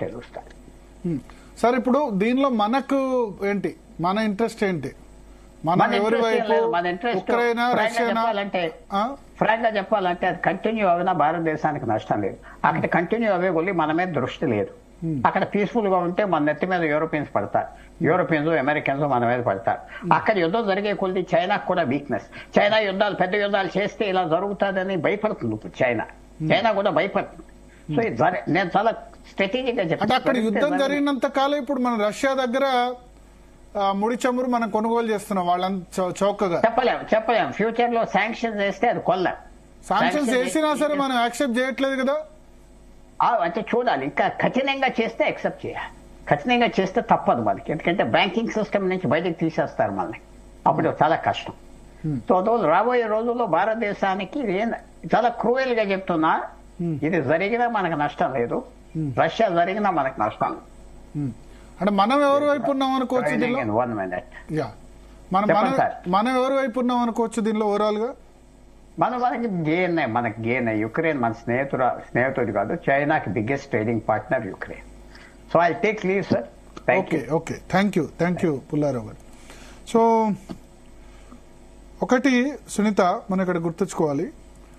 తెలుస్తాయి. సార్ ఇప్పుడు దీనిలో మనకు ఏంటి, మన ఇంట్రెస్ట్ ఏంటి? మనం ఎవరి వైపు? Ukraine, Russia? ఫ్రాంక్ గా చెప్పాలంటే అది కంటిన్యూ అవినా భారతదేశానికి నష్టం లేదు. అక్కడ కంటిన్యూ అవే కొద్ది మన మీద దృష్టి లేదు. అక్కడ పీస్ఫుల్ గా ఉంటే మన నెత్తి మీద యూరోపియన్స్ పడతారు, యూరోపియన్స్ అమెరికన్స్ మన మీద పడతారు. అక్కడ యుద్ధం జరిగే కొద్ది చైనాకు కూడా వీక్నెస్. చైనా యుద్ధాలు పెద్ద యుద్ధాలు చేస్తే ఇలా జరుగుతుందని భయపడుతుంది ఇప్పుడు చైనా కూడా భయపడుతుంది. సో నేను చాలా స్ట్రాటజిక్ గా చెప్పాను. అక్కడ యుద్ధం జరిగినంత కాలం ఇప్పుడు మన రష్యా దగ్గర ముడి చమురు మనం కొనుగోలు చేస్తున్నాం, వాళ్ళంతా చౌకగా చెప్పలేం. ఫ్యూచర్ లో శాంక్షన్స్ వేస్తే అది శాంక్షన్స్ వేసినా సరే మనం యాక్సెప్ట్ చేయట్లేదు కదా. అంటే చూడాలి, ఇంకా కఠినంగా చేస్తే యాక్సెప్ట్ చేయాలి. కఠినంగా చేస్తే తప్పదు మనకి, ఎందుకంటే బ్యాంకింగ్ సిస్టమ్ నుంచి బయటకు తీసేస్తారు మనల్ని, అప్పుడు చాలా కష్టం. సో రాబోయే రోజుల్లో భారతదేశానికి చాలా క్రూయల్ గా చెప్తున్నా, ఇది జరిగినా మనకు నష్టం లేదు, రష్యా జరిగినా మనకు నష్టం. అంటే మనం ఎవరి వైపు ఉన్నాం అనుకోవచ్చు మనం ఎవరి వైపు ఉన్నాం అనుకోవచ్చు దీనిలో ఓవరాల్ గా? మనకి గేన్ యుక్రెయిన్ మన స్నేహితుడు కాదు, చైనాకి biggest trading partner Ukraine. So I take leave sir. Okay, thank you Pullarao గారు. సో ఒకటి సునీత మనం ఇక్కడ గుర్తుంచుకోవాలి,